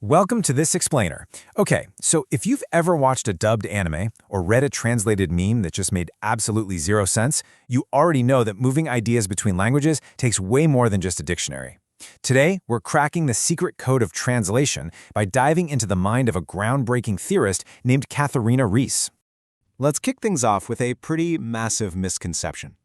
Welcome to this explainer. Okay, so if you've ever watched a dubbed anime or read a translated meme that just made absolutely zero sense, you already know that moving ideas between languages takes way more than just a dictionary. Today, we're cracking the secret code of translation by diving into the mind of a groundbreaking theorist named Katharina Reiss. Let's kick things off with a pretty massive misconception.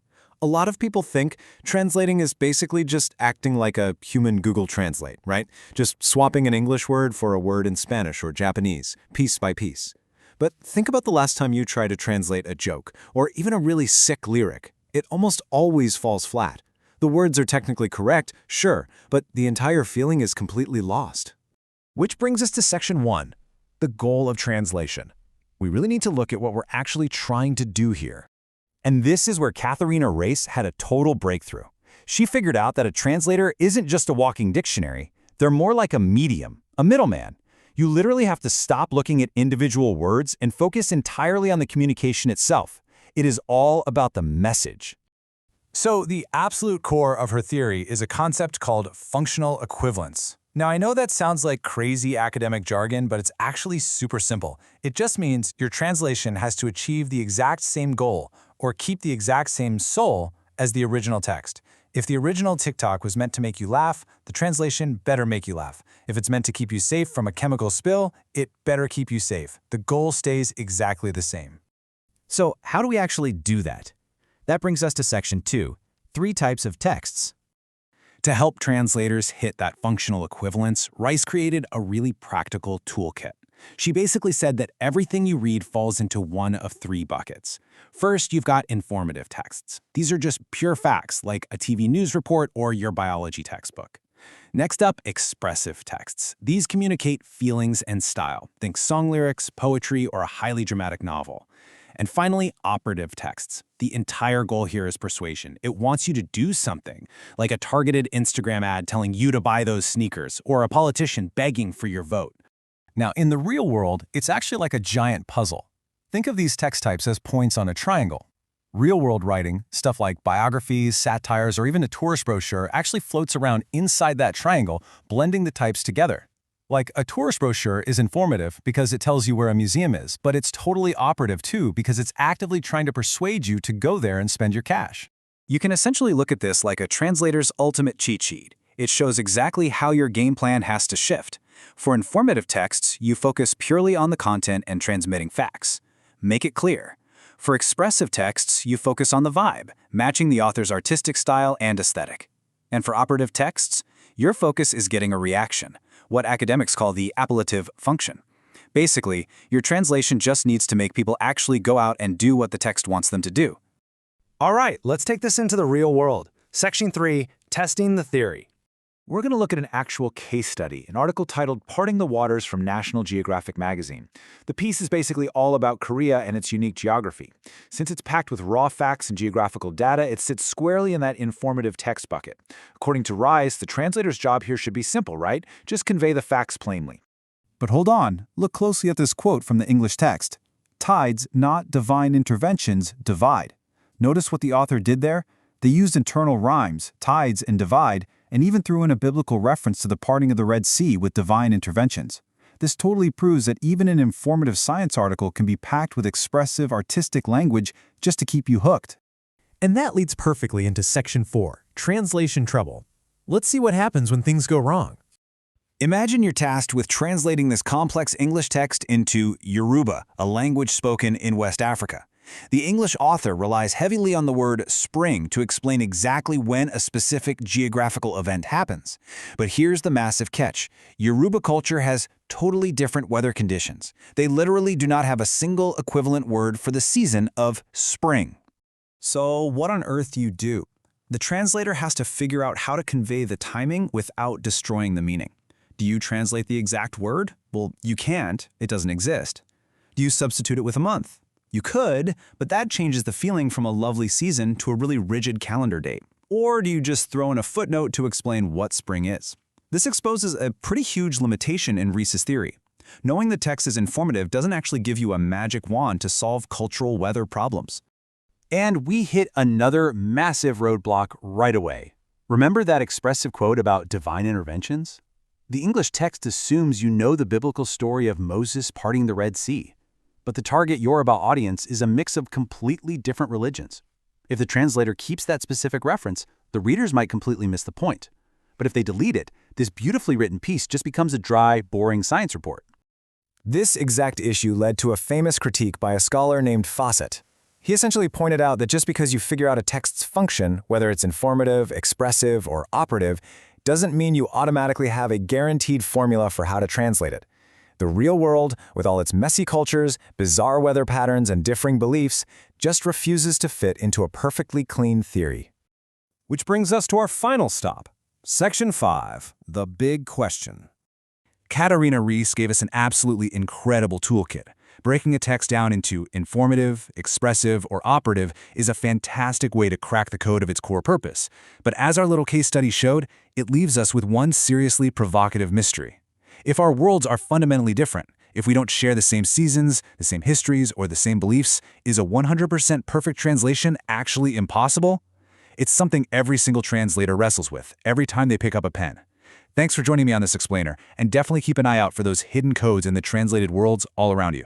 A lot of people think translating is basically just acting like a human Google Translate, right? Just swapping an English word for a word in Spanish or Japanese, piece by piece. But think about the last time you try to translate a joke, or even a really sick lyric. It almost always falls flat. The words are technically correct, sure, but the entire feeling is completely lost. Which brings us to Section 1, the goal of translation. We really need to look at what we're actually trying to do here. And this is where Katharina Reiss had a total breakthrough. She figured out that a translator isn't just a walking dictionary. They're more like a medium, a middleman. You literally have to stop looking at individual words and focus entirely on the communication itself. It is all about the message. So the absolute core of her theory is a concept called functional equivalence. Now, I know that sounds like crazy academic jargon, but it's actually super simple. It just means your translation has to achieve the exact same goal or keep the exact same soul as the original text. If the original TikTok was meant to make you laugh, the translation better make you laugh. If it's meant to keep you safe from a chemical spill, it better keep you safe. The goal stays exactly the same. So how do we actually do that? That brings us to Section 2, 3 types of texts. To help translators hit that functional equivalence, Reiss created a really practical toolkit. She basically said that everything you read falls into one of 3 buckets. First, you've got informative texts. These are just pure facts, like a TV news report or your biology textbook. Next up, expressive texts. These communicate feelings and style. Think song lyrics, poetry, or a highly dramatic novel. And finally, operative texts. The entire goal here is persuasion. It wants you to do something, like a targeted Instagram ad telling you to buy those sneakers, or a politician begging for your vote. Now, in the real world, it's actually like a giant puzzle. Think of these text types as points on a triangle. Real-world writing, stuff like biographies, satires, or even a tourist brochure actually floats around inside that triangle, blending the types together. Like, a tourist brochure is informative because it tells you where a museum is, but it's totally operative too because it's actively trying to persuade you to go there and spend your cash. You can essentially look at this like a translator's ultimate cheat sheet. It shows exactly how your game plan has to shift. For informative texts, you focus purely on the content and transmitting facts. Make it clear. For expressive texts, you focus on the vibe, matching the author's artistic style and aesthetic. And for operative texts, your focus is getting a reaction, what academics call the appellative function. Basically, your translation just needs to make people actually go out and do what the text wants them to do. All right, let's take this into the real world. Section 3, Testing the Theory. We're going to look at an actual case study, an article titled Parting the Waters from National Geographic magazine. The piece is basically all about Korea and its unique geography. Since it's packed with raw facts and geographical data, it sits squarely in that informative text bucket. According to Reiss, the translator's job here should be simple, right? Just convey the facts plainly. But hold on, look closely at this quote from the English text. Tides, not divine interventions, divide. Notice what the author did there? They used internal rhymes, tides and divide, and even threw in a biblical reference to the parting of the Red Sea with divine interventions. This totally proves that even an informative science article can be packed with expressive, artistic language just to keep you hooked. And that leads perfectly into Section 4, Translation Trouble. Let's see what happens when things go wrong. Imagine you're tasked with translating this complex English text into Yoruba, a language spoken in West Africa. The English author relies heavily on the word spring to explain exactly when a specific geographical event happens. But here's the massive catch. Yoruba culture has totally different weather conditions. They literally do not have a single equivalent word for the season of spring. So what on earth do you do? The translator has to figure out how to convey the timing without destroying the meaning. Do you translate the exact word? Well, you can't. It doesn't exist. Do you substitute it with a month? You could, but that changes the feeling from a lovely season to a really rigid calendar date. Or do you just throw in a footnote to explain what spring is? This exposes a pretty huge limitation in Reiss's theory. Knowing the text is informative doesn't actually give you a magic wand to solve cultural weather problems. And we hit another massive roadblock right away. Remember that expressive quote about divine interventions? The English text assumes you know the biblical story of Moses parting the Red Sea, but the target Yoruba audience is a mix of completely different religions. If the translator keeps that specific reference, the readers might completely miss the point. But if they delete it, this beautifully written piece just becomes a dry, boring science report. This exact issue led to a famous critique by a scholar named Fawcett. He essentially pointed out that just because you figure out a text's function, whether it's informative, expressive, or operative, doesn't mean you automatically have a guaranteed formula for how to translate it. The real world, with all its messy cultures, bizarre weather patterns, and differing beliefs, just refuses to fit into a perfectly clean theory. Which brings us to our final stop. Section 5, the big question. Katarina Reiss gave us an absolutely incredible toolkit. Breaking a text down into informative, expressive, or operative is a fantastic way to crack the code of its core purpose. But as our little case study showed, it leaves us with one seriously provocative mystery. If our worlds are fundamentally different, if we don't share the same seasons, the same histories, or the same beliefs, is a 100% perfect translation actually impossible? It's something every single translator wrestles with every time they pick up a pen. Thanks for joining me on this explainer, and definitely keep an eye out for those hidden codes in the translated worlds all around you.